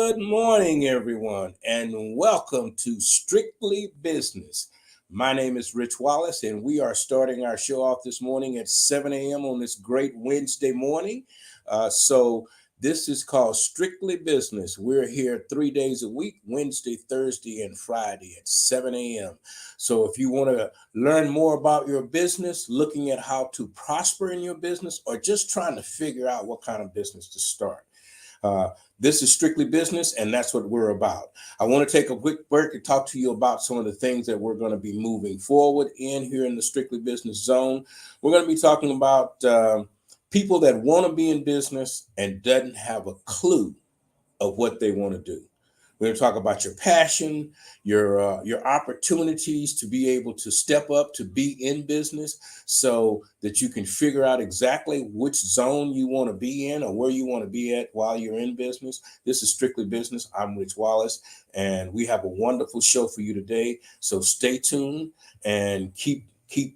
Good morning, everyone, and welcome to Strictly Business. My name is Rich Wallace, and we are starting our show off this morning at 7 a.m. on this great Wednesday morning. This is called Strictly Business. We're here 3 days a week, Wednesday, Thursday, and Friday at 7 a.m. So if you want to learn more about your business, looking at how to prosper in your business, or just trying to figure out what kind of business to start, this is Strictly Business, and that's what we're about. I want to take a quick break to talk to you about some of the things that we're going to be moving forward in here in the Strictly Business zone. We're going to be talking about people that want to be in business and doesn't have a clue of what they want to do. We're going to talk about your passion, your opportunities to be able to step up to be in business so that you can figure out exactly which zone you want to be in or where you want to be at while you're in business. This is Strictly Business. I'm Rich Wallace, and we have a wonderful show for you today. So stay tuned and keep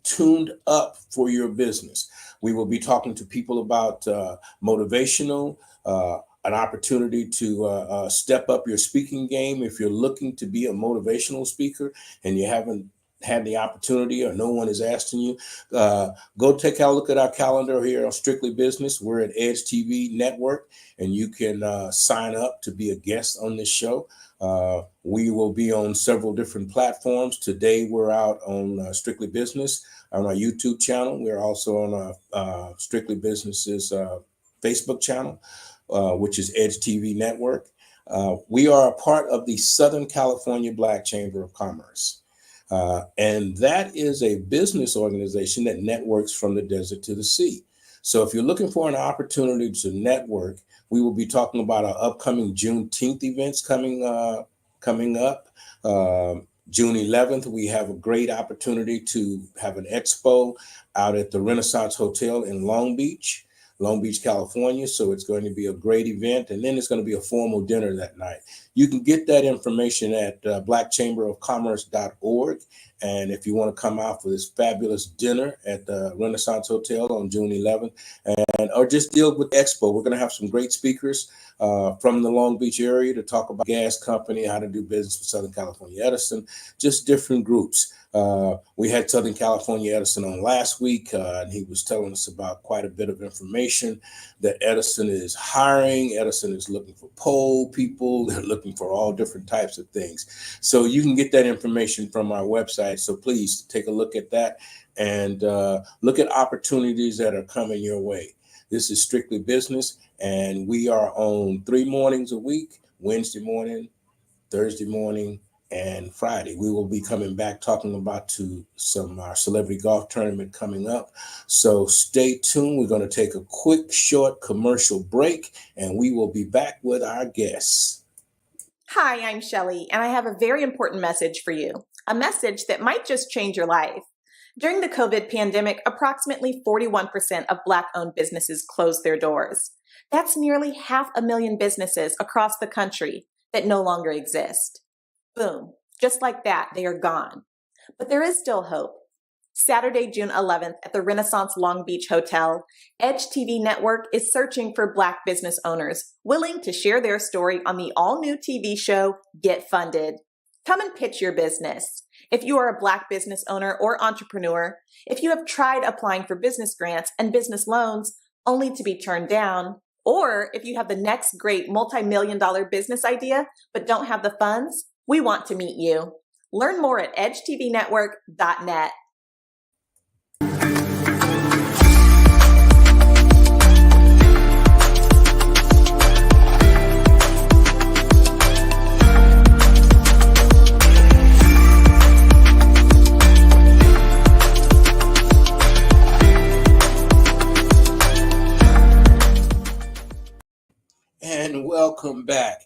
tuned up for your business. We will be talking to people about motivational, an opportunity to step up your speaking game. If you're looking to be a motivational speaker and you haven't had the opportunity or no one is asking you, go take a look at our calendar here on Strictly Business. We're at Edge TV Network, and you can sign up to be a guest on this show. We will be on several different platforms. Today, we're out on Strictly Business on our YouTube channel. We're also on Strictly Business's Facebook channel, which is Edge TV Network. We are a part of the Southern California Black Chamber of Commerce. And that is a business organization that networks from the desert to the sea. So if you're looking for an opportunity to network, we will be talking about our upcoming Juneteenth events coming up. June 11th, we have a great opportunity to have an expo out at the Renaissance Hotel in Long Beach, California. So it's going to be a great event. And then it's going to be a formal dinner that night. You can get that information at blackchamberofcommerce.org. And if you want to come out for this fabulous dinner at the Renaissance Hotel on June 11th, or just deal with Expo, we're going to have some great speakers from the Long Beach area to talk about gas company, how to do business with Southern California Edison, just different groups. We had Southern California Edison on last week, and he was telling us about quite a bit of information that Edison is hiring. Edison is looking for pole people. They're looking for all different types of things. So you can get that information from our website. So please take a look at that and look at opportunities that are coming your way. This is Strictly Business, and we are on 3 mornings a week, Wednesday morning, Thursday morning, and Friday. We will be coming back talking about our celebrity golf tournament coming up. So stay tuned. We're going to take a quick, short commercial break, and we will be back with our guests. Hi, I'm Shelly, and I have a very important message for you. A message that might just change your life. During the COVID pandemic, approximately 41% of Black-owned businesses closed their doors. That's nearly 500,000 businesses across the country that no longer exist. Boom. Just like that, they are gone. But there is still hope. Saturday, June 11th at the Renaissance Long Beach Hotel, Edge TV Network is searching for Black business owners willing to share their story on the all-new TV show, Get Funded. Come and pitch your business. If you are a Black business owner or entrepreneur, if you have tried applying for business grants and business loans only to be turned down, or if you have the next great multi-million-dollar business idea but don't have the funds, we want to meet you. Learn more at edgetvnetwork.net. And welcome back.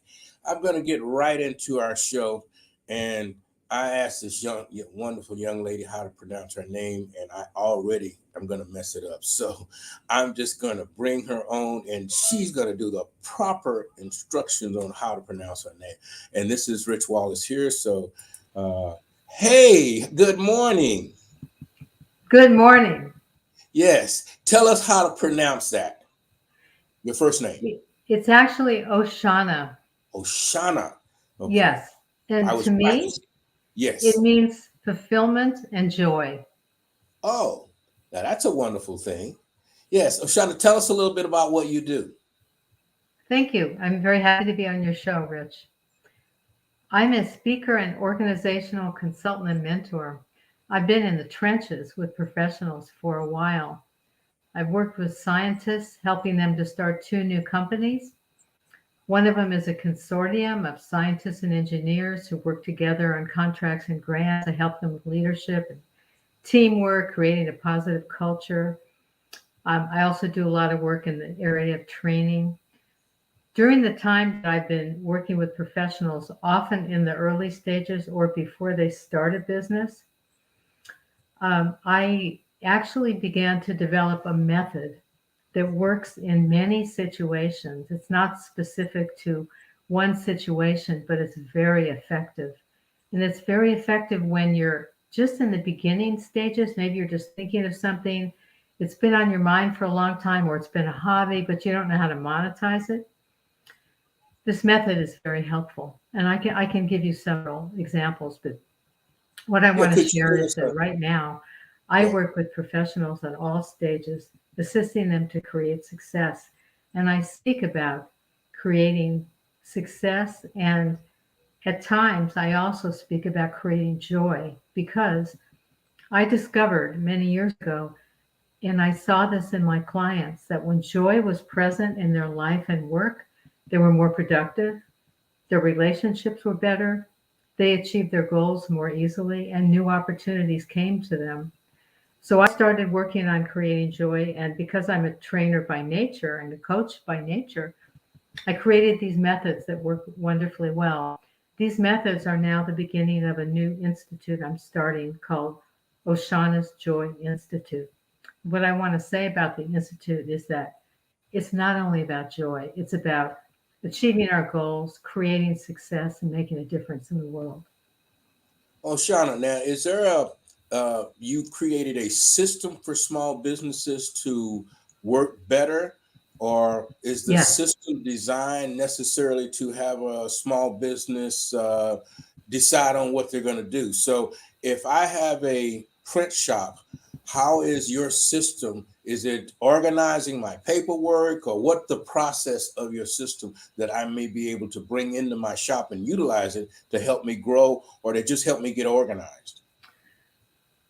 I'm going to get right into our show, and I asked this wonderful young lady how to pronounce her name, and I already am going to mess it up. So I'm just going to bring her on, and she's going to do the proper instructions on how to pronounce her name. And this is Rich Wallace here. So, hey, good morning. Good morning. Yes. Tell us how to pronounce that. Your first name. It's actually Oshana. Oshana. Okay. Yes. I And was to me, practicing. Yes. it means fulfillment and joy. Oh, now that's a wonderful thing. Yes. Oshana, tell us a little bit about what you do. Thank you. I'm very happy to be on your show, Rich. I'm a speaker and organizational consultant and mentor. I've been in the trenches with professionals for a while. I've worked with scientists, helping them to start 2 new companies. One of them is a consortium of scientists and engineers who work together on contracts and grants to help them with leadership and teamwork, creating a positive culture. I also do a lot of work in the area of training. During the time that I've been working with professionals, often in the early stages or before they start a business, I actually began to develop a method that works in many situations. It's not specific to one situation, but it's very effective. And it's very effective when you're just in the beginning stages. Maybe you're just thinking of something, it's been on your mind for a long time, or it's been a hobby, but you don't know how to monetize it. This method is very helpful. And I can give you several examples, but what I Yeah. want to Could you share give is us that a, right now, I yeah. work with professionals at all stages, assisting them to create success. And I speak about creating success. And at times, I also speak about creating joy because I discovered many years ago, and I saw this in my clients, that when joy was present in their life and work, they were more productive, their relationships were better, they achieved their goals more easily, and new opportunities came to them. So I started working on creating joy. And because I'm a trainer by nature and a coach by nature, I created these methods that work wonderfully well. These methods are now the beginning of a new institute I'm starting called Oshana's Joy Institute. What I want to say about the institute is that it's not only about joy, it's about achieving our goals, creating success, and making a difference in the world. Oshana, now is there a you created a system for small businesses to work better, or is the Yes. system designed necessarily to have a small business decide on what they're going to do? So, if I have a print shop, how is your system? Is it organizing my paperwork, or what the process of your system that I may be able to bring into my shop and utilize it to help me grow or to just help me get organized?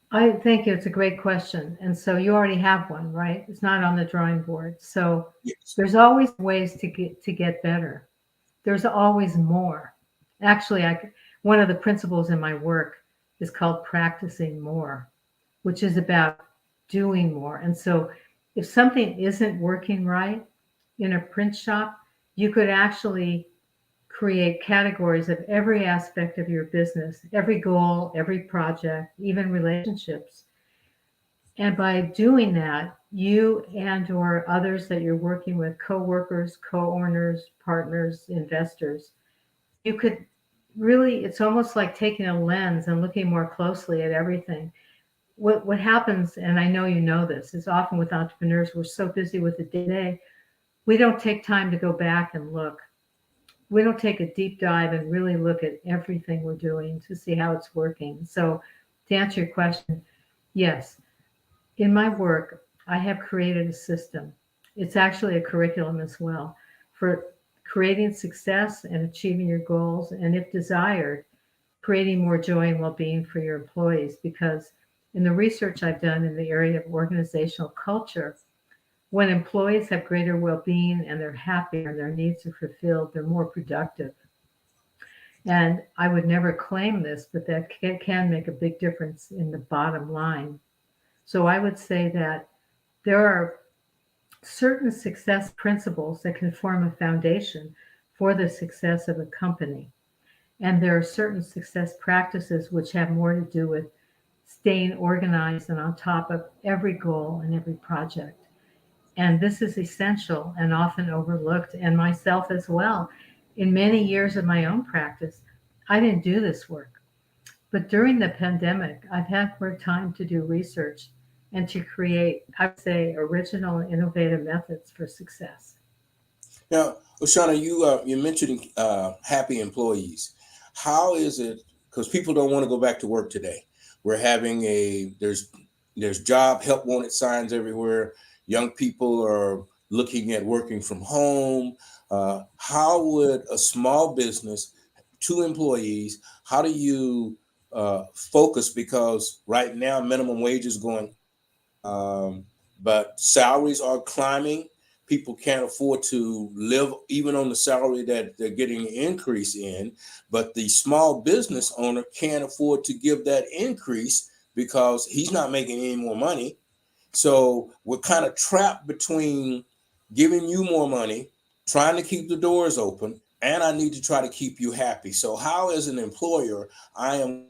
I think it's a great question. And so you already have one, right? It's not on the drawing board. So Yes. there's always ways to get better. There's always more. Actually, one of the principles in my work is called practicing more, which is about doing more. And so if something isn't working right in a print shop, you could actually create categories of every aspect of your business, every goal, every project, even relationships. And by doing that, you and or others that you're working with, co-workers, co-owners, partners, investors, you could really, it's almost like taking a lens and looking more closely at everything. What happens, and I know you know this, is often with entrepreneurs, we're so busy with the day, we don't take time to go back and look. We don't take a deep dive and really look at everything we're doing to see how it's working. So to answer your question, yes, in my work, I have created a system. It's actually a curriculum as well for creating success and achieving your goals. And if desired, creating more joy and well-being for your employees. Because in the research I've done in the area of organizational culture, when employees have greater well-being and they're happier and their needs are fulfilled, they're more productive. And I would never claim this, but that can make a big difference in the bottom line. So I would say that there are certain success principles that can form a foundation for the success of a company. And there are certain success practices which have more to do with staying organized and on top of every goal and every project. And this is essential and often overlooked, and myself as well. In many years of my own practice, I didn't do this work. But during the pandemic, I've had more time to do research and to create, I would say, original and innovative methods for success. Now, Well, Shauna, you mentioned happy employees. How is it? Because people don't want to go back to work today. We're having there's job help wanted signs everywhere. Young people are looking at working from home. How would a small business, two employees, how do you focus? Because right now minimum wage is going um, but salaries are climbing. People can't afford to live even on the salary that they're getting an increase in. But the small business owner can't afford to give that increase because he's not making any more money. So we're kind of trapped between giving you more money, trying to keep the doors open, and I need to try to keep you happy. So, how, as an employer, I am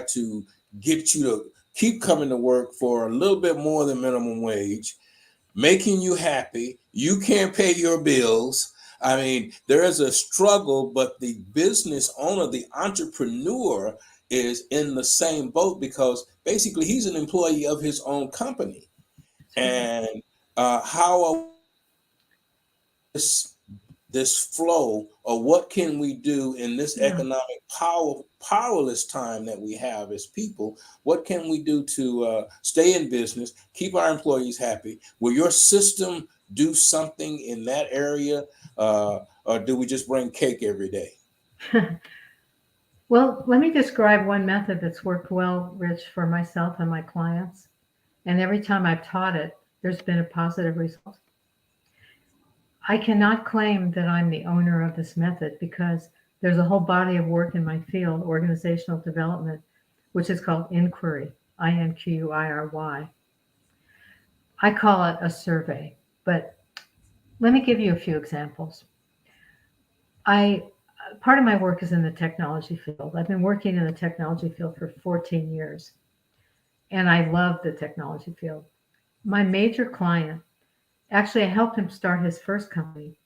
to get you to keep coming to work for a little bit more than minimum wage, making you happy. You can't pay your bills. I mean, there is a struggle, but the business owner, the entrepreneur, is in the same boat because basically he's an employee of his own company. That's right. And how this flow, or what can we do in this Yeah. economic powerless time that we have as people? What can we do to stay in business, keep our employees happy? Will your system do something in that area, or do we just bring cake every day? Well, let me describe one method that's worked well, Rich, for myself and my clients. And every time I've taught it, there's been a positive result. I cannot claim that I'm the owner of this method because there's a whole body of work in my field, organizational development, which is called inquiry, INQUIRY. I call it a survey, but let me give you a few examples. I Part of my work is in the technology field. I've been working in the technology field for 14 years, and I love the technology field. My major client, actually, I helped him start his first company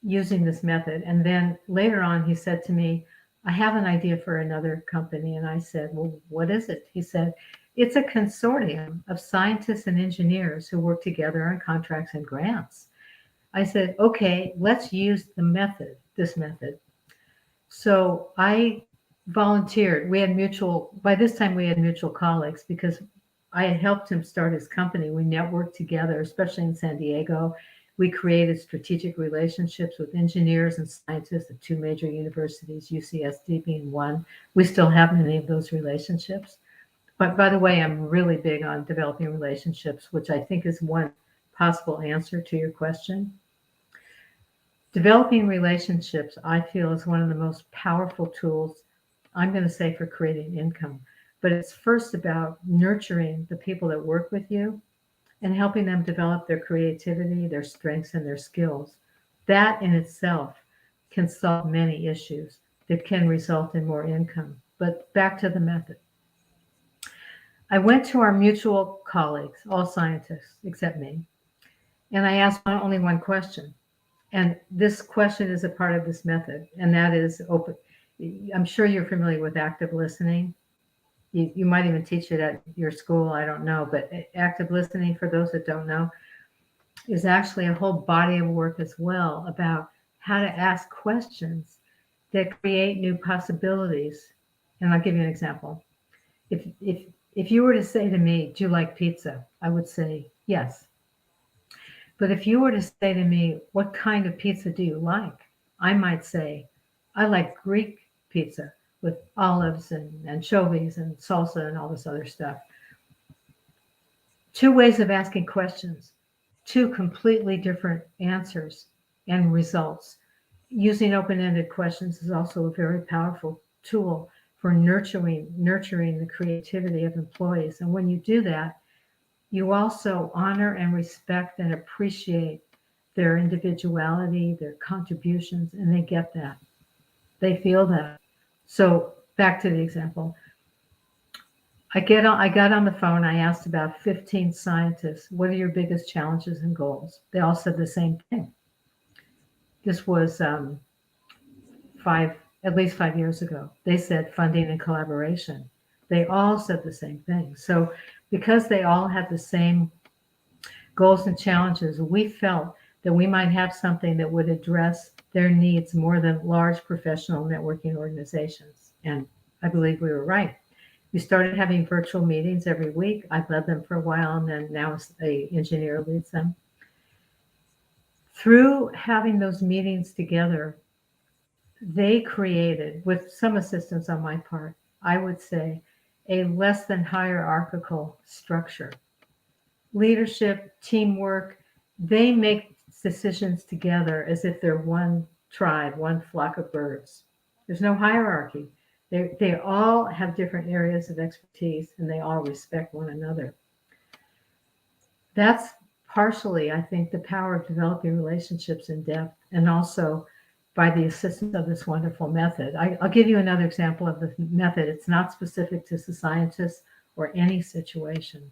using this method. And then later on, he said to me, I have an idea for another company. And I said, well, what is it? He said, it's a consortium of scientists and engineers who work together on contracts and grants. I said, okay, let's use this method. So I volunteered. By this time, we had mutual colleagues because I had helped him start his company. We networked together, especially in San Diego. We created strategic relationships with engineers and scientists at two major universities, UCSD being one. We still have many of those relationships. But by the way, I'm really big on developing relationships, which I think is one possible answer to your question. Developing relationships, I feel, is one of the most powerful tools, I'm going to say, for creating income. But it's first about nurturing the people that work with you and helping them develop their creativity, their strengths, and their skills. That in itself can solve many issues that can result in more income. But back to the method. I went to our mutual colleagues, all scientists except me, and I asked only one question. And this question is a part of this method, and that is open. I'm sure you're familiar with active listening. You might even teach it at your school, I don't know, but active listening, for those that don't know, is actually a whole body of work as well about how to ask questions that create new possibilities. And I'll give you an example. If you were to say to me, do you like pizza? I would say yes. But if you were to say to me, what kind of pizza do you like? I might say, I like Greek pizza with olives and anchovies and salsa and all this other stuff. Two ways of asking questions, two completely different answers and results. Using open-ended questions is also a very powerful tool for nurturing the creativity of employees. And when you do that, you also honor and respect and appreciate their individuality, their contributions, and they get that. They feel that. So back to the example. I got on the phone. I asked about 15 scientists, what are your biggest challenges and goals? They all said the same thing. This was at least 5 years ago. They said funding and collaboration. They all said the same thing. So because they all had the same goals and challenges, we felt that we might have something that would address their needs more than large professional networking organizations. And I believe we were right. We started having virtual meetings every week. I led them for a while, and then now an engineer leads them. Through having those meetings together, they created, with some assistance on my part, I would say, a less than hierarchical structure. Leadership, teamwork, they make decisions together as if they're one tribe, one flock of birds. There's no hierarchy. They all have different areas of expertise, and they all respect one another. That's partially, I think, the power of developing relationships in depth, and also by the assistance of this wonderful method. I'll give you another example of the method. It's not specific to scientists or any situation.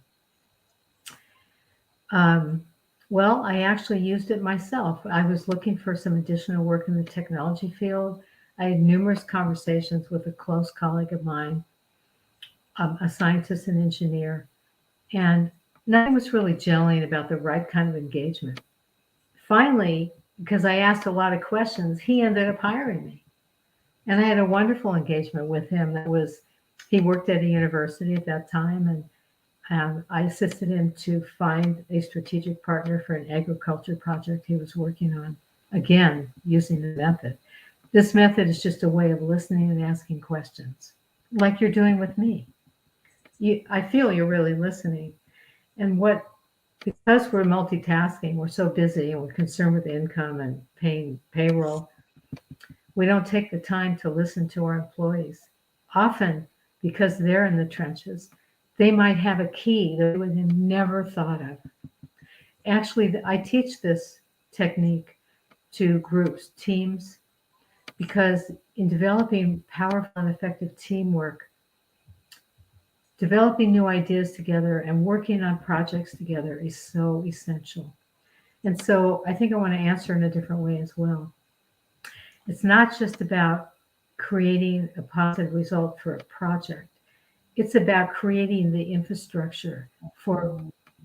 Well, I actually used it myself. I was looking for some additional work in the technology field. I had numerous conversations with a close colleague of mine, a scientist and engineer, and nothing was really gelling about the right kind of engagement. Finally, because I asked a lot of questions, he ended up hiring me. And I had a wonderful engagement with him. He worked at a university at that time, and I assisted him to find a strategic partner for an agriculture project he was working on, again, using the method. This method is just a way of listening and asking questions, like you're doing with me. I feel you're really listening. And because we're multitasking, we're so busy and we're concerned with income and paying payroll, we don't take the time to listen to our employees. Often, because they're in the trenches, they might have a key that we would have never thought of. Actually, I teach this technique to groups, teams, because in developing powerful and effective teamwork, developing new ideas together and working on projects together is so essential. And so I think I want to answer in a different way as well. It's not just about creating a positive result for a project. It's about creating the infrastructure for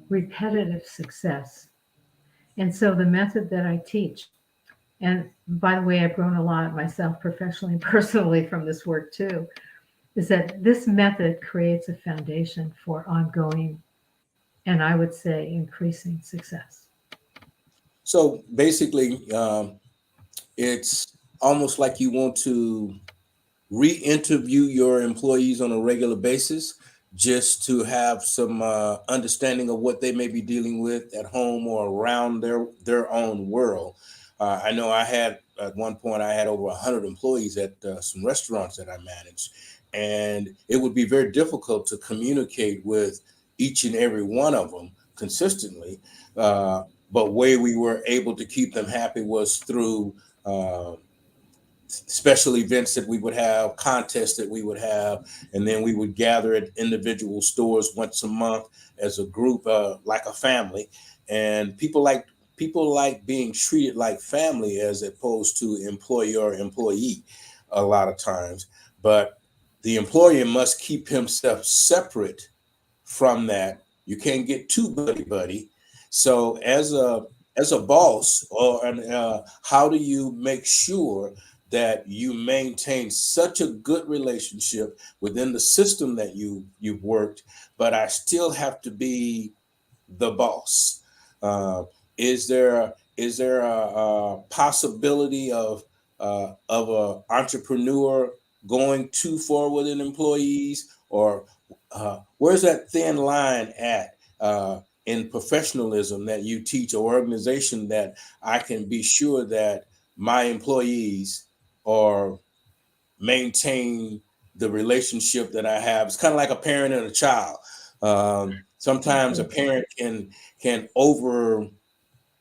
repetitive success. And so the method that I teach, and by the way, I've grown a lot myself professionally and personally from this work too, is that this method creates a foundation for ongoing, and I would say increasing success. So basically, it's almost like you want to re-interview your employees on a regular basis just to have some understanding of what they may be dealing with at home or around their own world. I know I had at one point, I had over 100 employees at some restaurants that I managed, and it would be very difficult to communicate with each and every one of them consistently. But way we were able to keep them happy was through special events that we would have, contests that we would have, and then we would gather at individual stores once a month as a group, like a family. And people like being treated like family as opposed to employer-employee a lot of times. But the employer must keep himself separate from that. You can't get too buddy-buddy. So as a boss, how do you make sure that you maintain such a good relationship within the system that you've worked, but I still have to be the boss? Is there a possibility of an entrepreneur going too far with an employees, or where's that thin line at in professionalism that you teach, or organization that I can be sure that my employees or maintain the relationship that I have? It's kind of like a parent and a child. Sometimes a parent can over,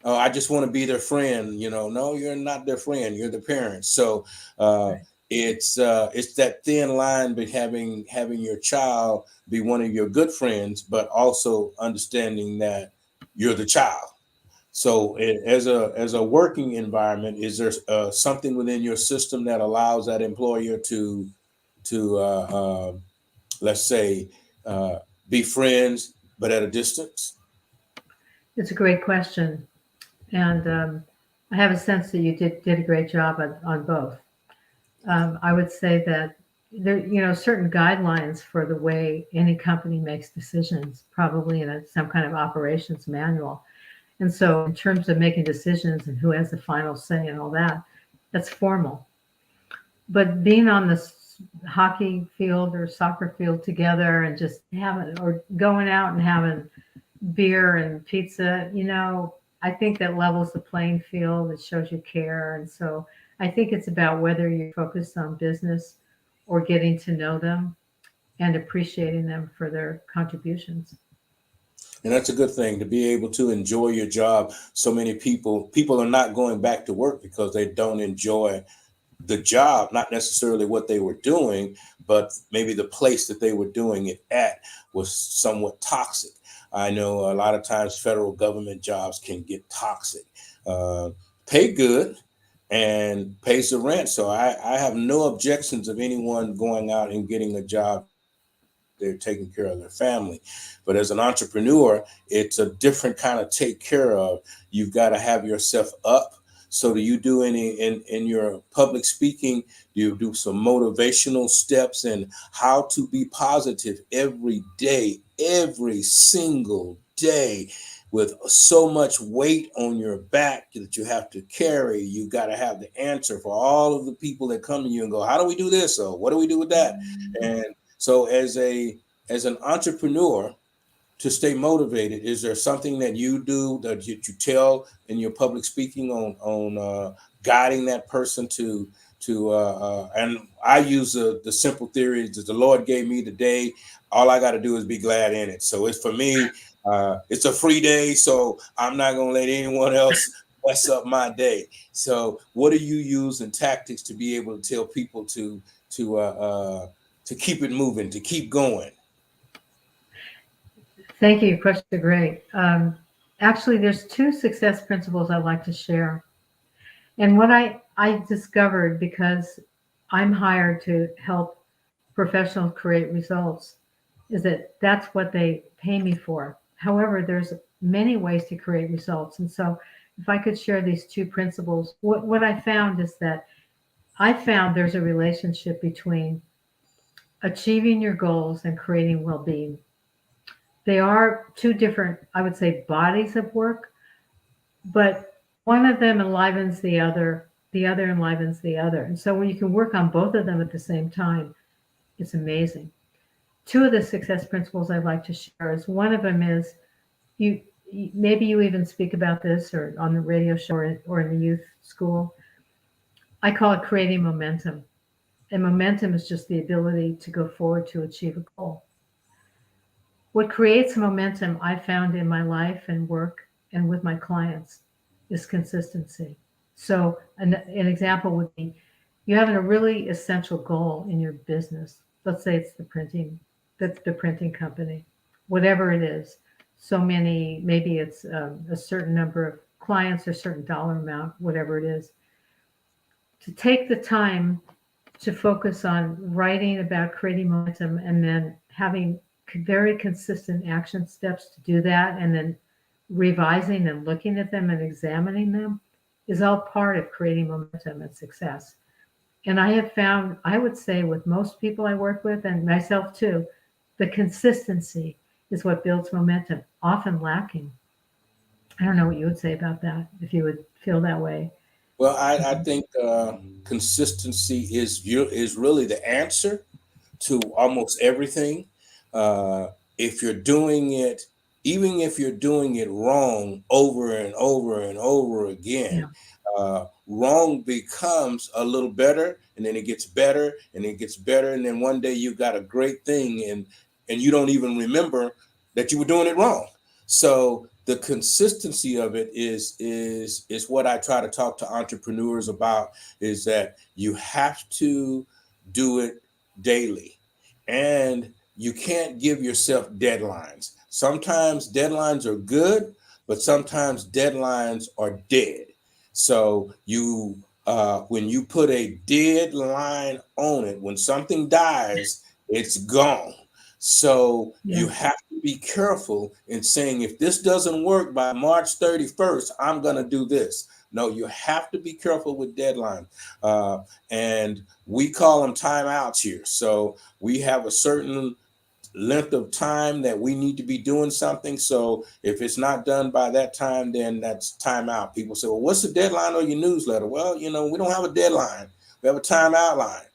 oh, I just want to be their friend. No, you're not their friend. You're the parent. So it's that thin line between having your child be one of your good friends, but also understanding that you're the child. So as a working environment, is there something within your system that allows that employer to let's say be friends but at a distance? It's a great question. And I have a sense that you did a great job on both. I would say that there, certain guidelines for the way any company makes decisions, probably in some kind of operations manual. And so, in terms of making decisions and who has the final say and all that, that's formal. But being on this hockey field or soccer field together and just having, or going out and having beer and pizza, I think that levels the playing field. It shows you care. And so I think it's about whether you're focused on business or getting to know them and appreciating them for their contributions. And that's a good thing, to be able to enjoy your job. So many people are not going back to work because they don't enjoy the job, not necessarily what they were doing, but maybe the place that they were doing it at was somewhat toxic. I know a lot of times federal government jobs can get toxic. Pay good and pays the rent. So I have no objections of anyone going out and getting a job. They're taking care of their family. But as an entrepreneur, it's a different kind of take care of. You've got to have yourself up. So do you do any in your public speaking? Do you do some motivational steps and how to be positive every day, every single day, with so much weight on your back that you have to carry? You got to have the answer for all of the people that come to you and go, how do we do this? Or what do we do with that? And so as an entrepreneur, to stay motivated, is there something that you do that you tell in your public speaking on guiding that person to and I use the simple theory that the Lord gave me today. All I got to do is be glad in it. So it's, for me, it's a free day, so I'm not going to let anyone else mess up my day. So what do you use in tactics to be able to tell people to keep it moving, to keep going? Thank you. Your questions are great. Actually, there's two success principles I'd like to share. And what I discovered, because I'm hired to help professionals create results, is that that's what they pay me for. However, there's many ways to create results. And so if I could share these two principles, what I found is that there's a relationship between achieving your goals and creating well-being. They are two different, I would say, bodies of work, but one of them enlivens the other enlivens the other. And so when you can work on both of them at the same time, it's amazing. Two of the success principles I'd like to share is, one of them is, maybe you even speak about this or on the radio show or in the youth school. I call it creating momentum. And momentum is just the ability to go forward to achieve a goal. What creates momentum, I found in my life and work and with my clients, is consistency. So an example would be, you have a really essential goal in your business. Let's say it's the printing company, whatever it is. So many, maybe it's a certain number of clients or certain dollar amount, whatever it is. To take the time to focus on writing about creating momentum and then having very consistent action steps to do that, and then revising and looking at them and examining them, is all part of creating momentum and success. And I have found, I would say, with most people I work with, and myself too, the consistency is what builds momentum, often lacking. I don't know what you would say about that, if you would feel that way. Well, I think consistency is really the answer to almost everything. If you're doing it, even if you're doing it wrong over and over and over again, wrong becomes a little better, and then it gets better, and it gets better, and then one day you've got a great thing, and you don't even remember that you were doing it wrong. So the consistency of it is what I try to talk to entrepreneurs about, is that you have to do it daily, and you can't give yourself deadlines. Sometimes deadlines are good, but sometimes deadlines are dead. So when you put a deadline on it, when something dies, it's gone. So you Yes. have to be careful in saying, if this doesn't work by March 31st, I'm going to do this. No, you have to be careful with deadlines. And we call them timeouts here. So we have a certain length of time that we need to be doing something. So if it's not done by that time, then that's timeout. People say, well, what's the deadline on your newsletter? Well, we don't have a deadline. We have a timeout line.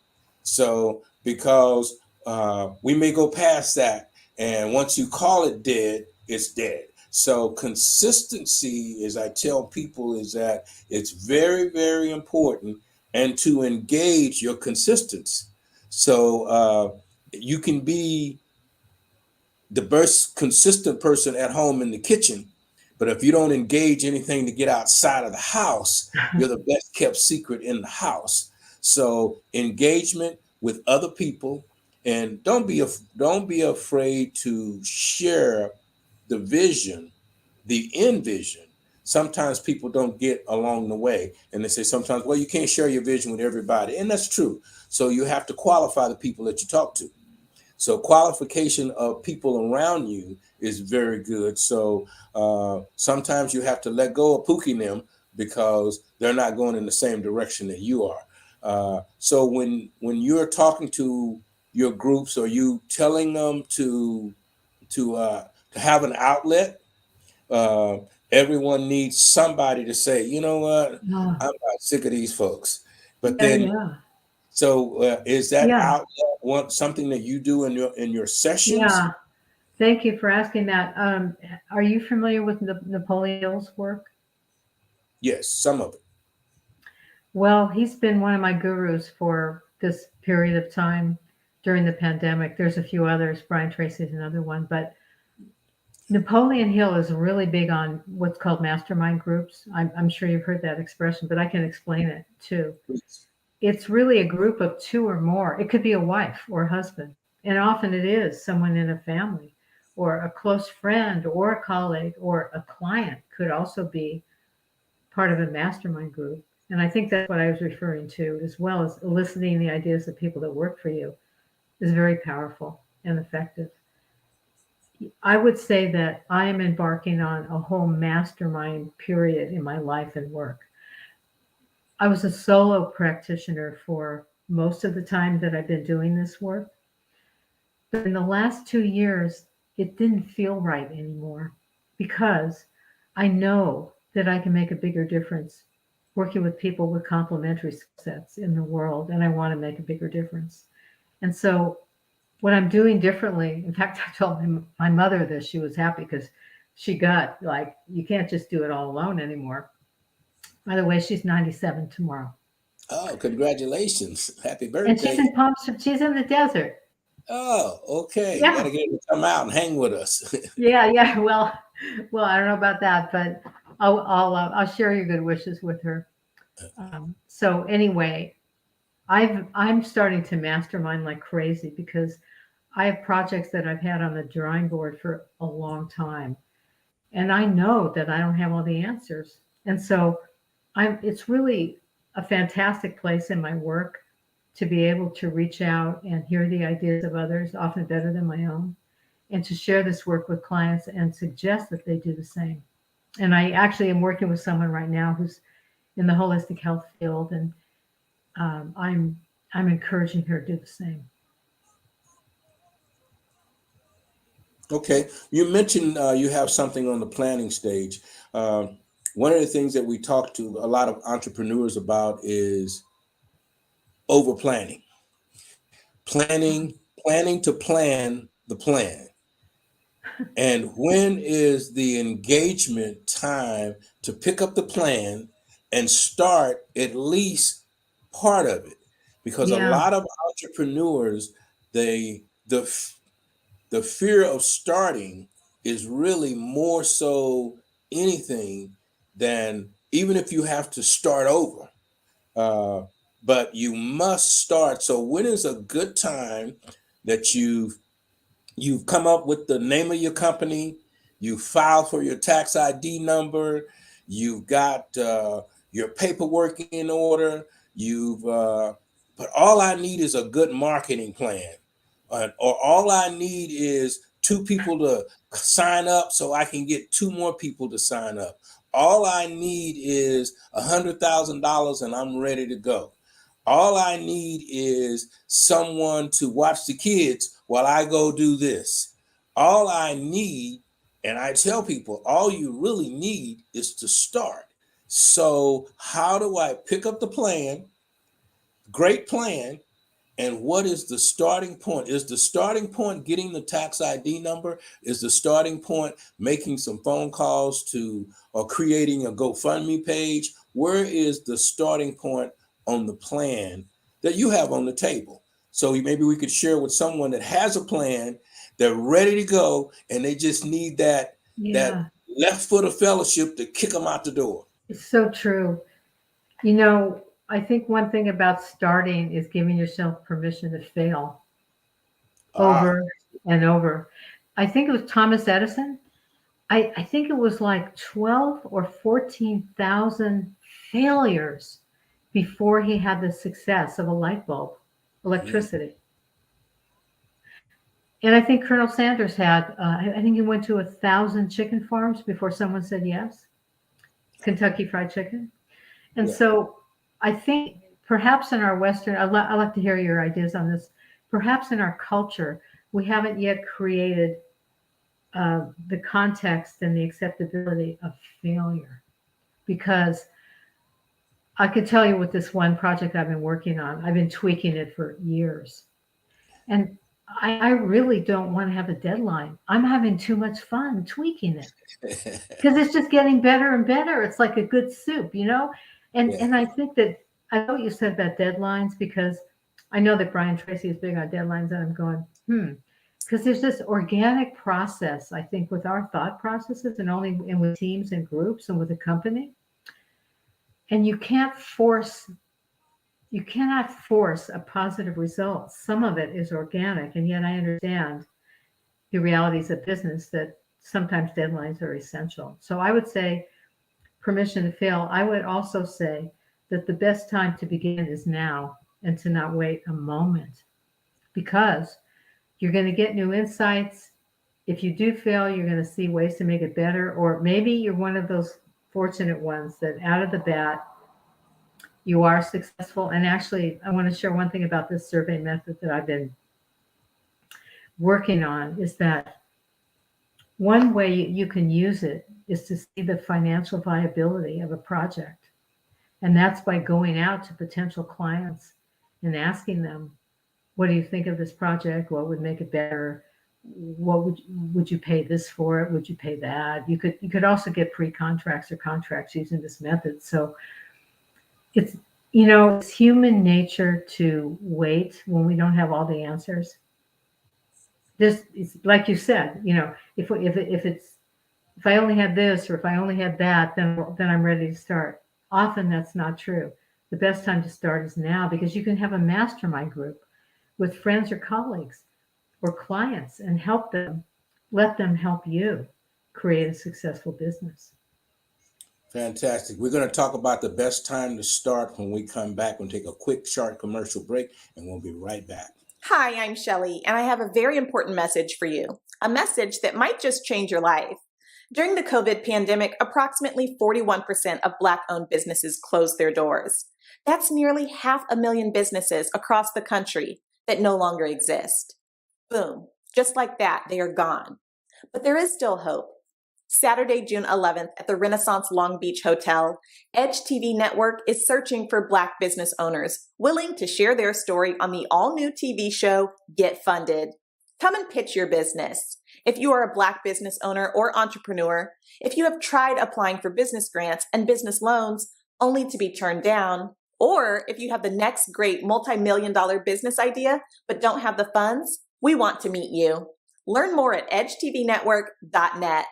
So because we may go past that, and once you call it dead, it's dead. So consistency, as I tell people, is that it's very, very important, and to engage your consistency. So you can be the best consistent person at home in the kitchen, but if you don't engage anything to get outside of the house, you're the best kept secret in the house. So engagement with other people, and don't be afraid to share the vision, the end vision. Sometimes people don't get along the way, and they say sometimes, well, you can't share your vision with everybody, and that's true. So you have to qualify the people that you talk to. So qualification of people around you is very good. So sometimes you have to let go of Pookie and them because they're not going in the same direction that you are. So when you're talking to your groups, are you telling them to have an outlet? Uh, Everyone needs somebody to say, you know what, Oh, I'm not sick of these folks. But yeah, then yeah, so is that yeah, outlet something that you do in your sessions? yeah. Thank you for asking that. Are you familiar with Napoleon Hill's work? Yes, some of it. Well, he's been one of my gurus for this period of time during the pandemic. There's a few others. Brian Tracy's another one, but Napoleon Hill is really big on what's called mastermind groups. I'm sure you've heard that expression, but I can explain it too. It's really a group of two or more. It could be a wife or a husband, and often it is someone in a family or a close friend or a colleague or a client could also be part of a mastermind group. And I think that's what I was referring to, as well as eliciting the ideas of people that work for you is very powerful and effective. I would say that I am embarking on a whole mastermind period in my life and work. I was a solo practitioner for most of the time that I've been doing this work. But in the last 2 years, it didn't feel right anymore because I know that I can make a bigger difference working with people with complementary skill sets in the world, and I want to make a bigger difference. And so, what I'm doing differently, in fact, I told my mother this, she was happy because she got like, you can't just do it all alone anymore. By the way, she's 97 tomorrow. Oh, congratulations. Happy And she's birthday. in Palm, she's in the desert. Oh, okay. You got Yeah. to get her to come out and hang with us. Yeah, yeah. Well, I don't know about that, but I'll share your good wishes with her. So anyway, I'm starting to mastermind like crazy because I have projects that I've had on the drawing board for a long time, and I know that I don't have all the answers, and so I'm. It's really a fantastic place in my work to be able to reach out and hear the ideas of others, often better than my own, and to share this work with clients and suggest that they do the same. And I actually am working with someone right now who's in the holistic health field, and I'm encouraging her to do the same. Okay. You mentioned you have something on the planning stage. One of the things that we talk to a lot of entrepreneurs about is over planning, planning to plan the plan. And when is the engagement time to pick up the plan and start at least part of it? Because a Yeah, lot of entrepreneurs, the the fear of starting is really more so anything than, even if you have to start over. Uh, but you must start. So when is a good time that you've come up with the name of your company, you filed for your tax ID number, you've got your paperwork in order, but all I need is a good marketing plan. or all I need is 2 people to sign up so I can get 2 more people to sign up. All I need is $100,000 and I'm ready to go. All I need is someone to watch the kids while I go do this. All I need, and I tell people, all you really need is to start. So how do I pick up the plan? Great plan. And what is the starting point? Is the starting point getting the tax ID number? Is the starting point making some phone calls to or creating a GoFundMe page? Where is the starting point on the plan that you have on the table? So maybe we could share with someone that has a plan, they're ready to go, and they just need that left foot of fellowship to kick them out the door. It's so true. You know, I think one thing about starting is giving yourself permission to fail over and over. I think it was Thomas Edison. I think it was like 12 or 14,000 failures before he had the success of a light bulb, electricity. And I think Colonel Sanders had, I think he went to 1,000 chicken farms before someone said yes. Kentucky Fried Chicken. And so I think perhaps in our Western, I'd like to hear your ideas on this. Perhaps in our culture, we haven't yet created the context and the acceptability of failure. Because I could tell you with this one project I've been working on, I've been tweaking it for years. And I really don't want to have a deadline. I'm having too much fun tweaking it because it's just getting better and better. It's like a good soup, you know? And I think that, I know what you said about deadlines, because I know that Brian Tracy is big on deadlines, and I'm going, because there's this organic process, I think, with our thought processes and with teams and groups and with a company. And you cannot force a positive result. Some of it is organic, and yet I understand the realities of business that sometimes deadlines are essential. So I would say permission to fail. I would also say that the best time to begin is now, and to not wait a moment, because you're going to get new insights. If you do fail, you're going to see ways to make it better, or maybe you're one of those fortunate ones that out of the bat, you are successful. And actually, I want to share one thing about this survey method that I've been working on, is that one way you can use it is to see the financial viability of a project. And that's by going out to potential clients and asking them, what do you think of this project? What would make it better? What would you pay this for it? Would you pay that? You could also get pre-contracts or contracts using this method. So it's human nature to wait when we don't have all the answers. It's like you said, if I only had this, or if I only had that, then I'm ready to start. Often that's not true. The best time to start is now, because you can have a mastermind group with friends or colleagues or clients and let them help you create a successful business. Fantastic. We're going to talk about the best time to start when we come back. We'll take a quick, short commercial break, and we'll be right back. Hi, I'm Shelley, and I have a very important message for you. A message that might just change your life. During the COVID pandemic, approximately 41% of Black-owned businesses closed their doors. That's nearly 500,000 businesses across the country that no longer exist. Boom. Just like that, they are gone. But there is still hope. Saturday, June 11th at the Renaissance Long Beach Hotel, Edge TV Network is searching for Black business owners willing to share their story on the all-new TV show, Get Funded. Come and pitch your business. If you are a Black business owner or entrepreneur, if you have tried applying for business grants and business loans only to be turned down, or if you have the next great multi-million-dollar business idea but don't have the funds, we want to meet you. Learn more at edgetvnetwork.net.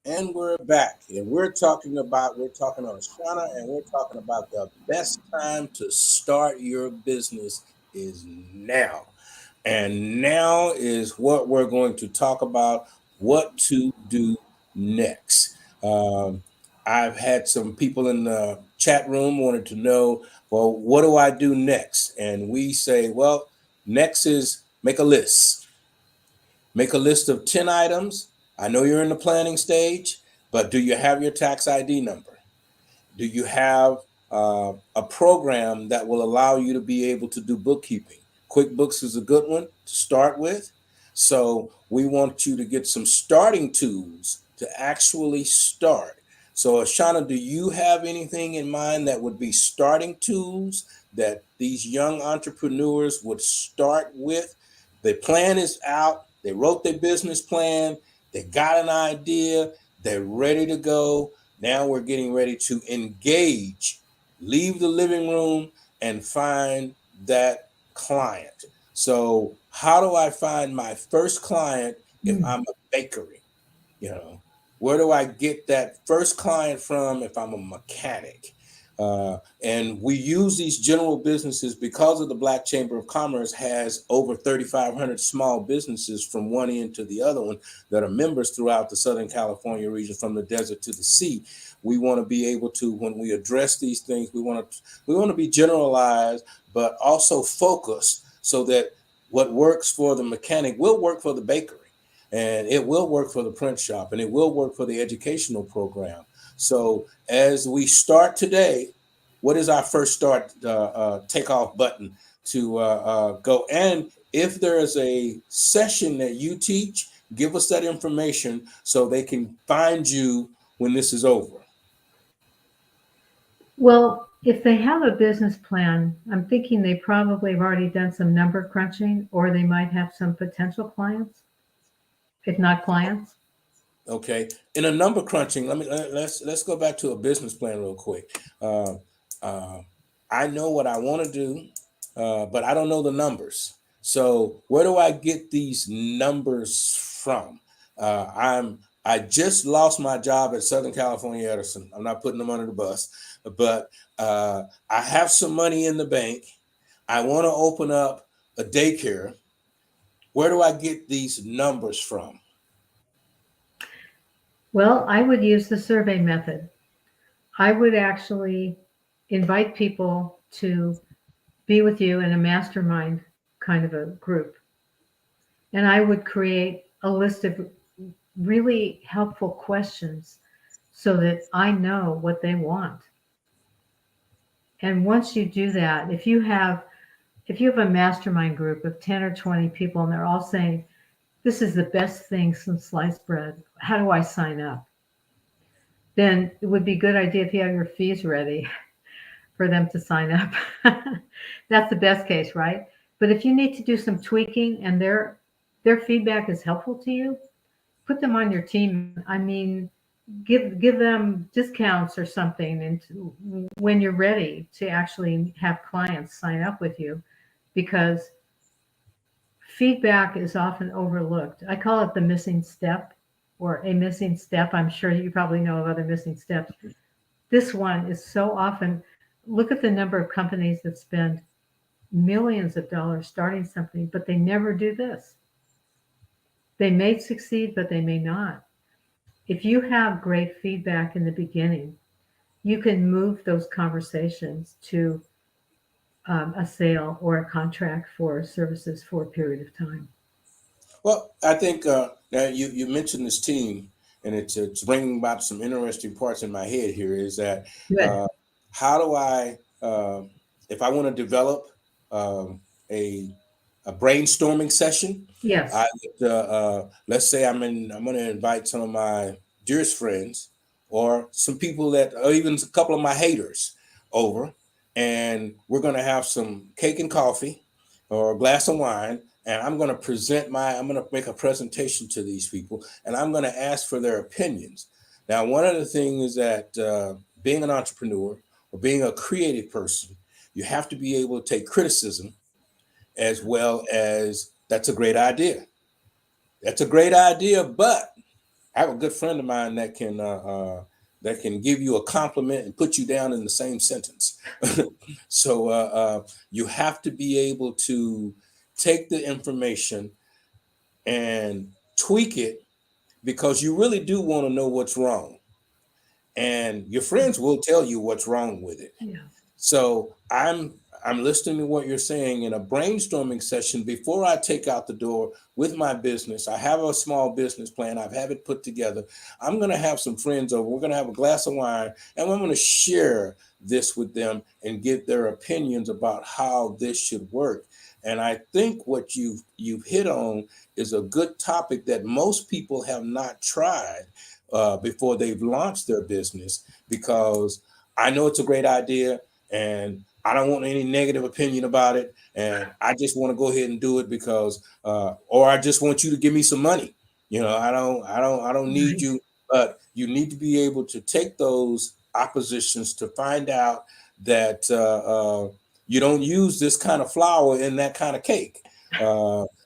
And And we're back, and we're talking on Ashana, and we're talking about the best time to start your business is now. And now is what we're going to talk about, what to do next. Um, I've had some people in the chat room wanted to know, well, what do I do next? And we say, well, next is make a list. Make a list of 10 items. I know you're in the planning stage, but do you have your tax ID number? Do you have a program that will allow you to be able to do bookkeeping? QuickBooks is a good one to start with. So we want you to get some starting tools to actually start. So Ashana, do you have anything in mind that would be starting tools that these young entrepreneurs would start with? The plan is out. They wrote their business plan. They got an idea. They're ready to go. Now we're getting ready to engage, leave the living room and find that client. So how do I find my first client if I'm a bakery? You know, where do I get that first client from if I'm a mechanic? And we use these general businesses because of the Black Chamber of Commerce has over 3,500 small businesses from one end to the other one that are members throughout the Southern California region, from the desert to the sea. We want to be able to, when we address these things, we want to be generalized, but also focused so that what works for the mechanic will work for the bakery, and it will work for the print shop, and it will work for the educational program. So as we start today, what is our first start takeoff button to go? And if there is a session that you teach, give us that information so they can find you when this is over. Well, if they have a business plan, I'm thinking they probably have already done some number crunching, or they might have some potential clients, if not clients. Okay, in a number crunching, let's go back to a business plan real quick. I know what I want to do, but I don't know the numbers. So where do I get these numbers from? I just lost my job at Southern California Edison. I'm not putting them under the bus, but I have some money in the bank. I want to open up a daycare. Where do I get these numbers from? Well, I would use the survey method. I would actually invite people to be with you in a mastermind kind of a group. And I would create a list of really helpful questions so that I know what they want. And once you do that, if you have a mastermind group of 10 or 20 people and they're all saying, this is the best thing since sliced bread, how do I sign up? Then it would be a good idea if you have your fees ready for them to sign up. That's the best case, right? But if you need to do some tweaking and their feedback is helpful to you, put them on your team. I mean, give them discounts or something, and when you're ready to actually have clients sign up with you, because feedback is often overlooked. I call it the missing step, or a missing step. I'm sure you probably know of other missing steps. This one is so often, look at the number of companies that spend millions of dollars starting something, but they never do this. They may succeed, but they may not. If you have great feedback in the beginning, you can move those conversations to a sale or a contract for services for a period of time. Well, I think now you mentioned this team, and it's bringing about some interesting parts in my head here. Is that how do I, if I want to develop a brainstorming session? Yes. Let's say I'm going to invite some of my dearest friends, or some people that, or even a couple of my haters over, and we're going to have some cake and coffee or a glass of wine. And I'm going to make a presentation to these people, and I'm going to ask for their opinions. Now, one of the things is that being an entrepreneur or being a creative person, you have to be able to take criticism as well as that's a great idea. That's a great idea, but I have a good friend of mine that can give you a compliment and put you down in the same sentence. So you have to be able to take the information and tweak it because you really do want to know what's wrong, and your friends will tell you what's wrong with it. Yeah. So I'm listening to what you're saying in a brainstorming session before I take out the door with my business. I have a small business plan. I've had it put together. I'm going to have some friends over. We're going to have a glass of wine, and I'm going to share this with them and get their opinions about how this should work. And I think what you've hit on is a good topic that most people have not tried before they've launched their business, because I know it's a great idea and I don't want any negative opinion about it. And I just want to go ahead and do it because, or I just want you to give me some money. You know, I don't need Right. you, but you need to be able to take those oppositions to find out that you don't use this kind of flour in that kind of cake.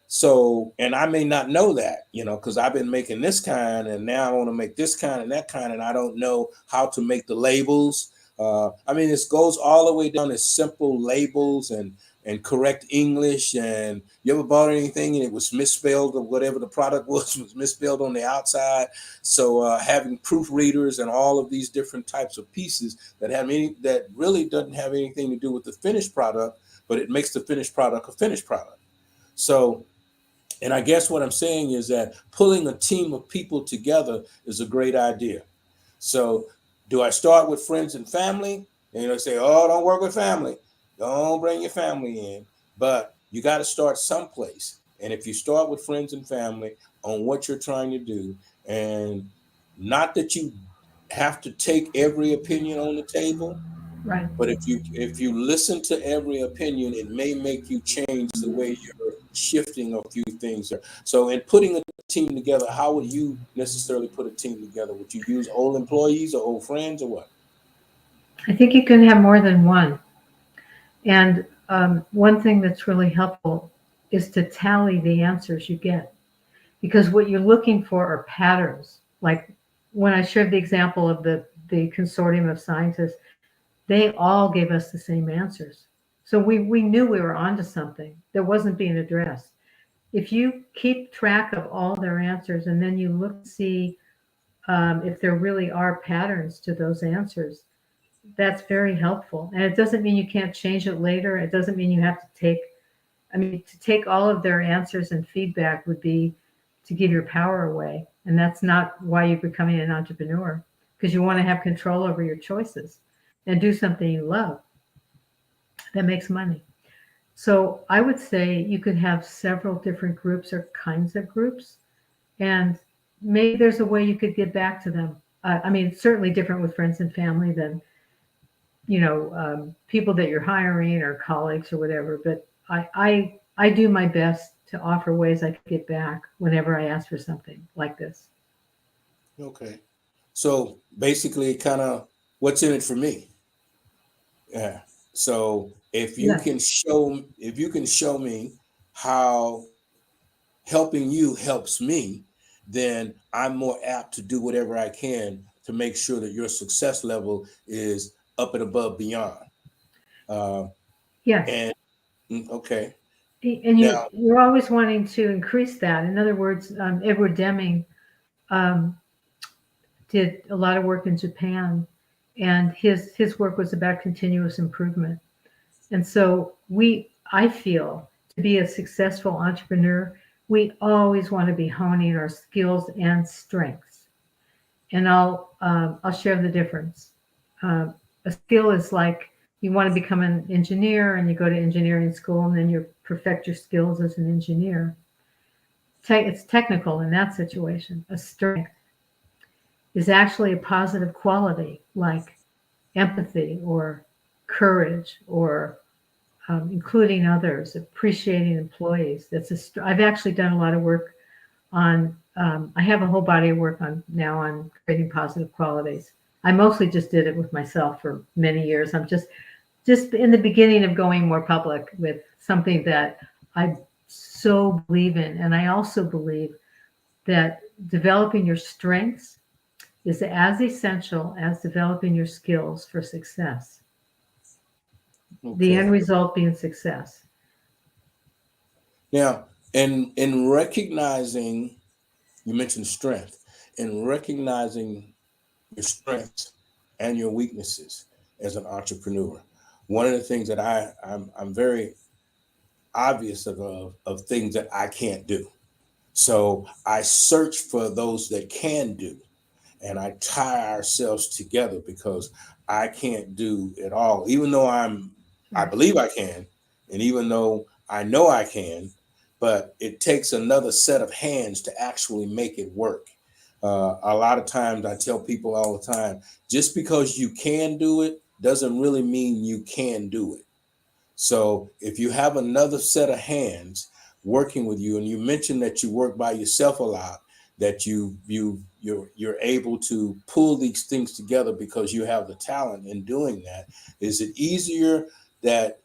So, and I may not know that, you know, because I've been making this kind and now I want to make this kind and that kind, and I don't know how to make the labels. I mean, this goes all the way down to simple labels and correct English. And you ever bought anything and it was misspelled, or whatever the product was misspelled on the outside? So having proofreaders and all of these different types of pieces that really doesn't have anything to do with the finished product, but it makes the finished product a finished product. So, and I guess what I'm saying is that pulling a team of people together is a great idea. So, do I start with friends and family? And say, oh, don't work with family. Don't bring your family in. But you got to start someplace. And if you start with friends and family on what you're trying to do, and not that you have to take every opinion on the table, Right. but if you listen to every opinion, it may make you change the way you're shifting a few things. So in putting a team together, how would you necessarily put a team together? Would you use old employees or old friends or what? I think you can have more than one. And one thing that's really helpful is to tally the answers you get, because what you're looking for are patterns. Like when I shared the example of the consortium of scientists, they all gave us the same answers. So we knew we were onto something that wasn't being addressed. If you keep track of all their answers and then you look to see if there really are patterns to those answers, that's very helpful. And it doesn't mean you can't change it later. It doesn't mean you have to to take all of their answers and feedback would be to give your power away. And that's not why you're becoming an entrepreneur, because you want to have control over your choices and do something you love that makes money. So I would say you could have several different groups or kinds of groups, and maybe there's a way you could get back to them. Certainly different with friends and family than people that you're hiring or colleagues or whatever. But I do my best to offer ways I could get back whenever I ask for something like this. Okay. So basically, kind of what's in it for me. Yeah. So Yes. if you can show me how helping you helps me, then I'm more apt to do whatever I can to make sure that your success level is up and above beyond. Uh, Yes. and okay, And now, you're always wanting to increase that. In other words, Edward Deming um, did a lot of work in Japan, and his work was about continuous improvement. And so I feel to be a successful entrepreneur, we always want to be honing our skills and strengths. And I'll share the difference. A skill is like you want to become an engineer and you go to engineering school and then you perfect your skills as an engineer. It's technical in that situation. A strength is actually a positive quality like empathy or courage or including others, appreciating employees. I've actually done a lot of work on. I have a whole body of work on creating positive qualities. I mostly just did it with myself for many years. I'm just in the beginning of going more public with something that I so believe in, and I also believe that developing your strengths is as essential as developing your skills for success. The end Okay. result being success. Now, in recognizing, you mentioned strength, in recognizing your strengths and your weaknesses as an entrepreneur, one of the things that I'm very obvious of things that I can't do. So I search for those that can do, and I tie ourselves together because I can't do it all, even though I believe I can, and even though I know I can, but it takes another set of hands to actually make it work. A lot of times I tell people all the time, just because you can do it doesn't really mean you can do it. So if you have another set of hands working with you, and you mentioned that you work by yourself a lot, that you're able to pull these things together because you have the talent in doing that. Is it easier that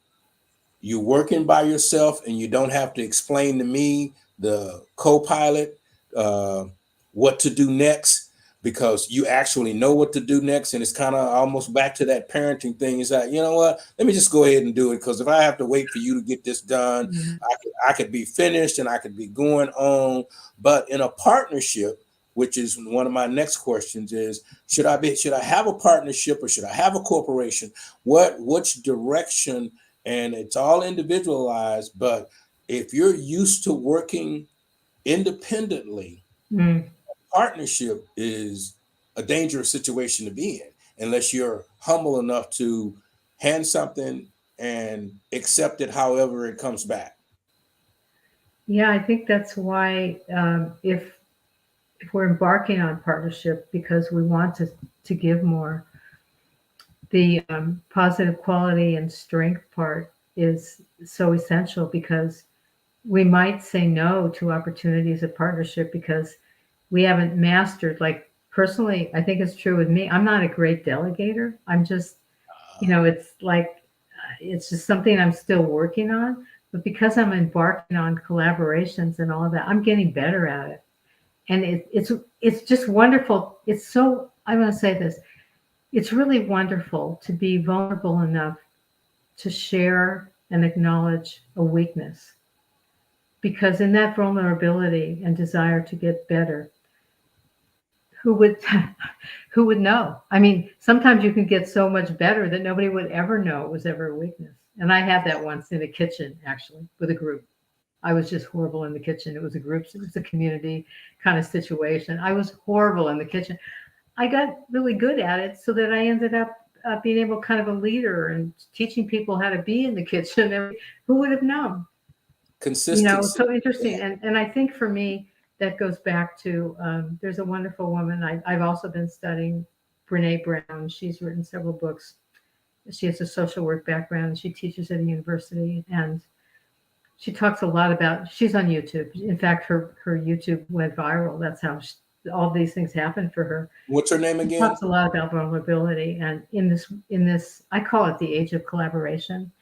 you're working by yourself and you don't have to explain to me, the co-pilot, uh, what to do next, because you actually know what to do next? And it's kind of almost back to that parenting thing. Is that, you know what, let me just go ahead and do it, because if I have to wait for you to get this done, Mhm. I could be finished and I could be going on. But in a partnership, which is one of my next questions, is should I have a partnership or should I have a corporation? Which direction? And it's all individualized, but if you're used to working independently, Mm. partnership is a dangerous situation to be in unless you're humble enough to hand something and accept it however it comes back. Yeah, I think that's why if we're embarking on partnership because we want to give more, the positive quality and strength part is so essential because we might say no to opportunities of partnership because we haven't mastered. Like personally, I think it's true with me. I'm not a great delegator. I'm just, it's like it's just something I'm still working on. But because I'm embarking on collaborations and all of that, I'm getting better at it. And it's just wonderful. It's so I'm going to say this. It's really wonderful to be vulnerable enough to share and acknowledge a weakness because in that vulnerability and desire to get better, who would who would know? I mean, sometimes you can get so much better that nobody would ever know it was ever a weakness. And I had that once in a kitchen, actually, with a group. I was just horrible in the kitchen. It was a group, it was a community kind of situation. I was horrible in the kitchen. I got really good at it so that I ended up being able kind of a leader and teaching people how to be in the kitchen. Who would have known? It's Consistency. so interesting. Yeah. And I think for me, that goes back to there's a wonderful woman. I've also been studying Brene Brown. She's written several books. She has a social work background. She teaches at a university and she talks a lot about, she's on YouTube. In fact, her YouTube went viral. That's how all these things happened for her. What's her name She again? talks a lot about vulnerability. And in this, I call it the age of collaboration.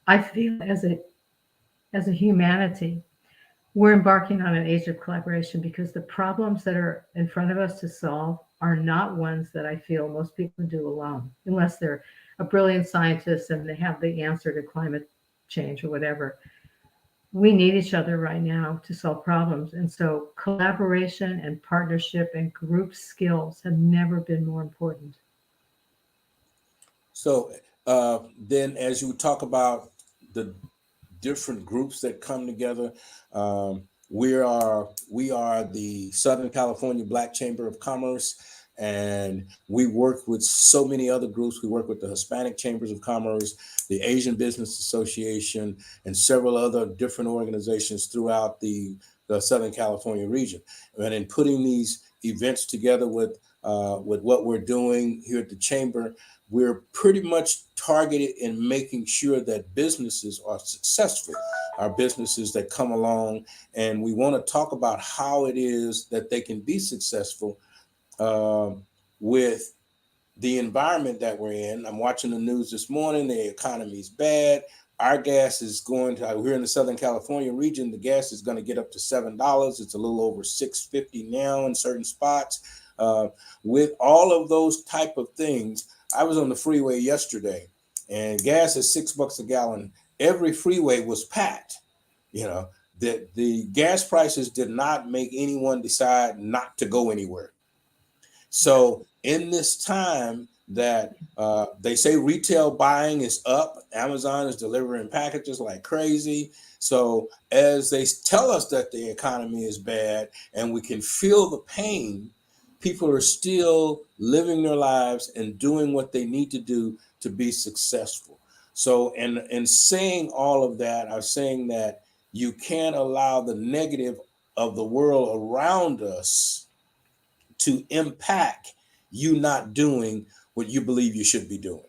I feel as a humanity, we're embarking on an age of collaboration because the problems that are in front of us to solve are not ones that I feel most people do alone, unless they're a brilliant scientist and they have the answer to climate change or whatever. We need each other right now to solve problems. And so collaboration and partnership and group skills have never been more important. So then, as you talk about the different groups that come together, we are the Southern California Black Chamber of Commerce, and we work with so many other groups. We work with the Hispanic Chambers of Commerce, the Asian Business Association, and several other different organizations throughout the Southern California region. And in putting these events together with what we're doing here at the chamber, we're pretty much targeted in making sure that businesses are successful, our businesses that come along, and we want to talk about how it is that they can be successful with the environment that we're in. I'm watching the news this morning. The economy's bad. our gas is going to, we're in the Southern California region, the gas is going to get up to $7. It's a little over $6.50 now in certain spots. With all of those type of things, I was on the freeway yesterday and gas is $6 a gallon. Every freeway was packed. You know, that the gas prices did not make anyone decide not to go anywhere. So in this time that they say retail buying is up, Amazon is delivering packages like crazy. So as they tell us that the economy is bad and we can feel the pain, people are still living their lives and doing what they need to do to be successful. So in saying all of that, I'm saying that you can't allow the negative of the world around us to impact you not doing what you believe you should be doing.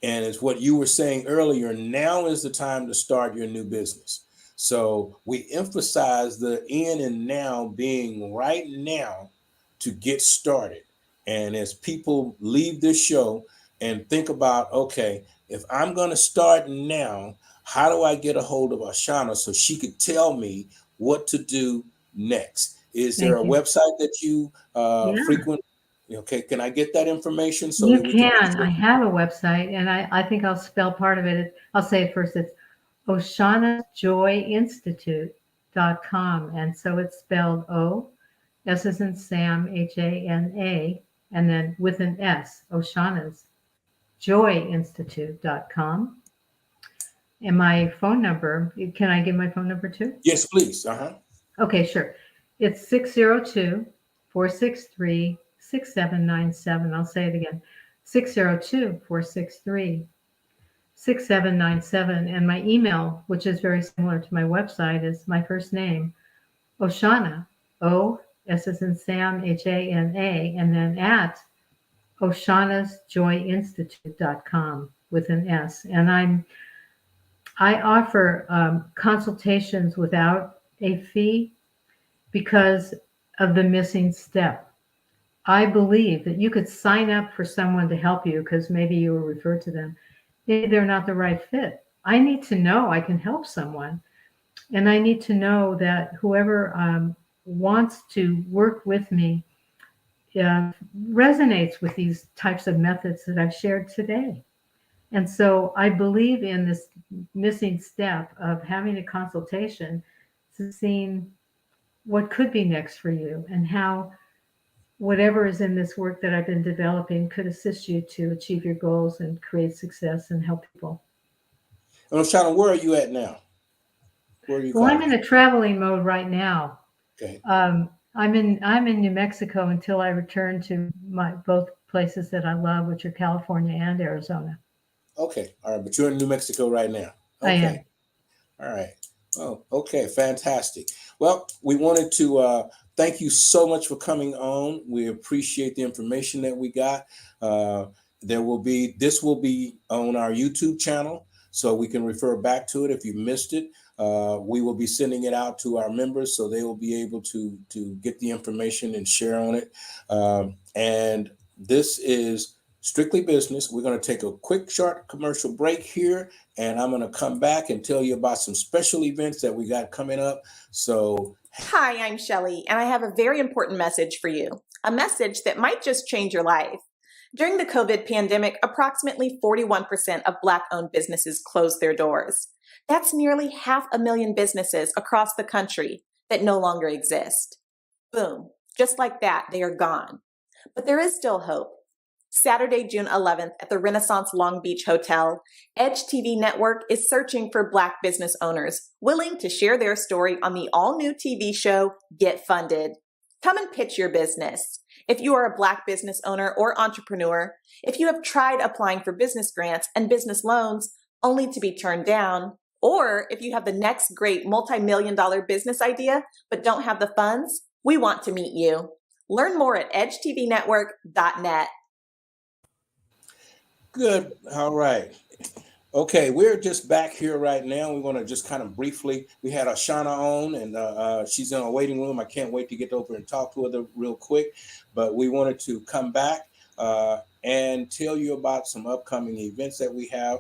And it's what you were saying earlier. Now is the time to start your new business. So we emphasize the in and now being right now to get started. And as people leave this show and think about, okay, if I'm going to start now, how do I get a hold of Oshana so she could tell me what to do next? Is there a website that you frequent? Okay, can I get that information so you that we can? can? I have a website, and I think I'll spell part of it. I'll say it first. It's OshanasJoyInstitute.com, and so it's spelled O, S as in Sam, HANA, and then with an S, OshanasJoyInstitute.com. And my phone number, can I give my phone number too? Yes, please. Okay, sure. It's 602-463-6797. I'll say it again. 602-463-6797. And my email, which is very similar to my website, is my first name, Oshana, O, S as in Sam, HANA, and then at OshanasJoyInstitute.com with an S. And I offer consultations without a fee because of the missing step. I believe that you could sign up for someone to help you because maybe you were referred to them. Maybe they're not the right fit. I need to know I can help someone. And I need to know that whoever wants to work with me resonates with these types of methods that I've shared today. And so I believe in this missing step of having a consultation to see what could be next for you and how whatever is in this work that I've been developing could assist you to achieve your goals and create success and help people. And Oshana, where are you at now? Where are you? Well, I'm in a traveling mode right now. Okay. I'm in New Mexico until I return to my both places that I love, which are California and Arizona. Okay. All right. But you're in New Mexico right now. Okay. I am. All right. Oh, okay. Fantastic. Well, we wanted to thank you so much for coming on. We appreciate the information that we got. This will be on our YouTube channel, so we can refer back to it if you missed it. We will be sending it out to our members so they will be able to get the information and share on it. And this is Strictly Business. We're going to take a quick, short commercial break here, and I'm going to come back and tell you about some special events that we got coming up. So, hi, I'm Shelly, and I have a very important message for you. A message that might just change your life. During the COVID pandemic, approximately 41% of Black-owned businesses closed their doors. That's nearly 500,000 businesses across the country that no longer exist. Boom. Just like that, they are gone. But there is still hope. Saturday, June 11th at the Renaissance Long Beach Hotel, Edge TV Network is searching for Black business owners willing to share their story on the all-new TV show, Get Funded. Come and pitch your business. If you are a Black business owner or entrepreneur, if you have tried applying for business grants and business loans only to be turned down, or if you have the next great multi-million-dollar business idea but don't have the funds, we want to meet you. Learn more at edgetvnetwork.net. good. All right. Okay, we're just back here right now. We want to just kind of briefly, we had Oshana on, and she's in a waiting room. I can't wait to get over and talk to her real quick, but we wanted to come back and tell you about some upcoming events that we have.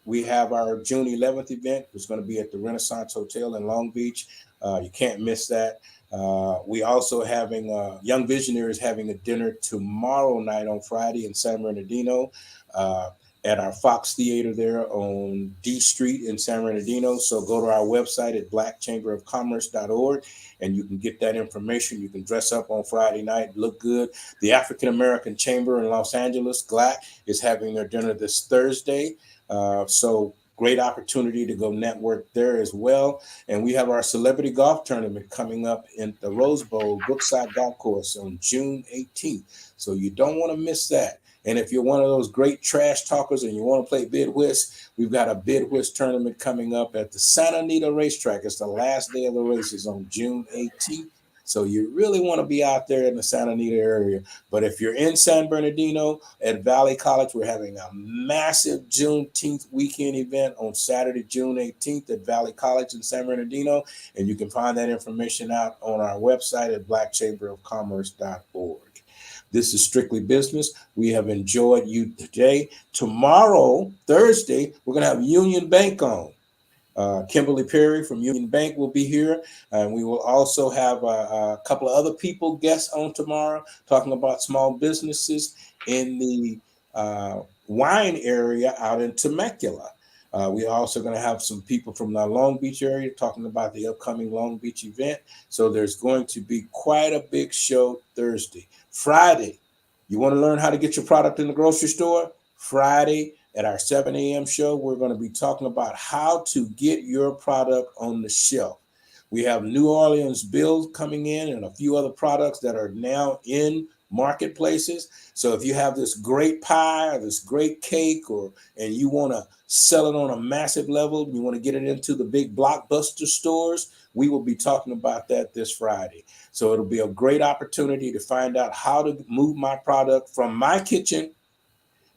we have our June 11th event. It's going to be at the Renaissance Hotel in Long Beach. You can't miss that. We also having Young Visionaries having a dinner tomorrow night on Friday in San Bernardino at our Fox Theater there on D Street in San Bernardino. So go to our website at blackchamberofcommerce.org and you can get that information. You can dress up on Friday night, look good. The African American Chamber in Los Angeles, GLAC, is having their dinner this Thursday. So great opportunity to go network there as well. And we have our celebrity golf tournament coming up in the Rose Bowl Brookside Golf Course on June 18th. So you don't want to miss that. And if you're one of those great trash talkers and you want to play bid whist, we've got a bid whist tournament coming up at the Santa Anita Racetrack. It's the last day of the races on June 18th. So you really want to be out there in the Santa Anita area. But if you're in San Bernardino at Valley College, we're having a massive Juneteenth weekend event on Saturday, June 18th at Valley College in San Bernardino. And you can find that information out on our website at blackchamberofcommerce.org. This is Strictly Business. We have enjoyed you today. Tomorrow, Thursday, we're going to have Union Bank on. Kimberly Perry from Union Bank will be here. And we will also have a couple of other people, guests on tomorrow, talking about small businesses in the wine area out in Temecula. We're also going to have some people from the Long Beach area talking about the upcoming Long Beach event. So there's going to be quite a big show Thursday. Friday, you want to learn how to get your product in the grocery store? Friday at our 7 a.m. show, we're going to be talking about how to get your product on the shelf. We have New Orleans Bill coming in and a few other products that are now in marketplaces. So if you have this great pie or this great cake and you want to sell it on a massive level, you want to get it into the big blockbuster stores, we will be talking about that this Friday. So it'll be a great opportunity to find out how to move my product from my kitchen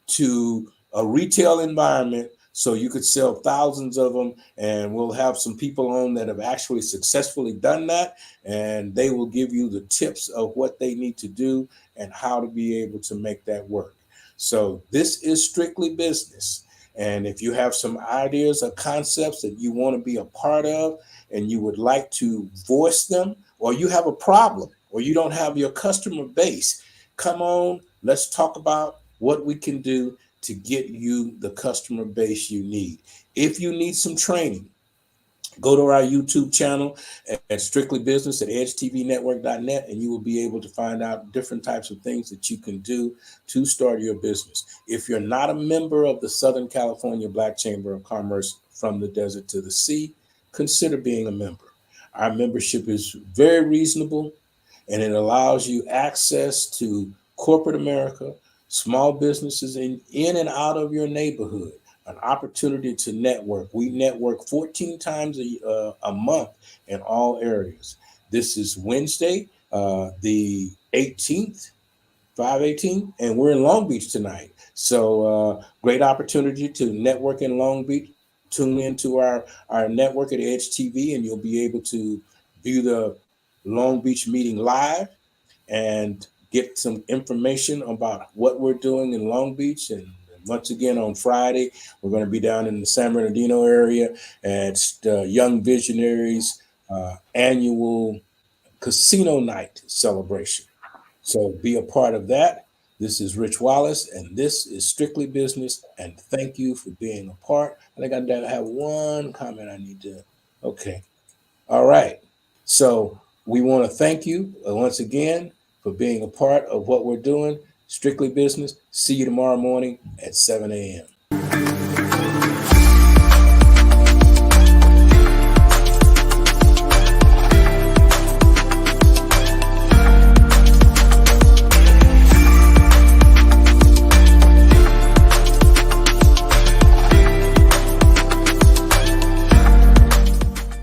to a retail environment so you could sell thousands of them. And we'll have some people on that have actually successfully done that. And they will give you the tips of what they need to do and how to be able to make that work. So this is Strictly Business. And if you have some ideas or concepts that you want to be a part of and you would like to voice them, or you have a problem, or you don't have your customer base, come on, let's talk about what we can do to get you the customer base you need. If you need some training, go to our YouTube channel at Strictly Business at edgetvnetwork.net, and you will be able to find out different types of things that you can do to start your business. If you're not a member of the Southern California Black Chamber of Commerce from the desert to the sea, consider being a member. Our membership is very reasonable, and it allows you access to corporate America, small businesses in and out of your neighborhood, an opportunity to network. We network 14 times a month in all areas. This is Wednesday, the 18th, 5/18, and we're in Long Beach tonight. So great opportunity to network in Long Beach. Tune into our network at Edge TV, and you'll be able to view the Long Beach meeting live and get some information about what we're doing in Long Beach. And once again, on Friday, we're going to be down in the San Bernardino area at Young Visionaries annual casino night celebration. So be a part of that. This is Rich Wallace, and this is Strictly Business. And thank you for being a part. I think I have one comment I need to. Okay. All right. So we want to thank you once again for being a part of what we're doing. Strictly Business. See you tomorrow morning at 7 a.m.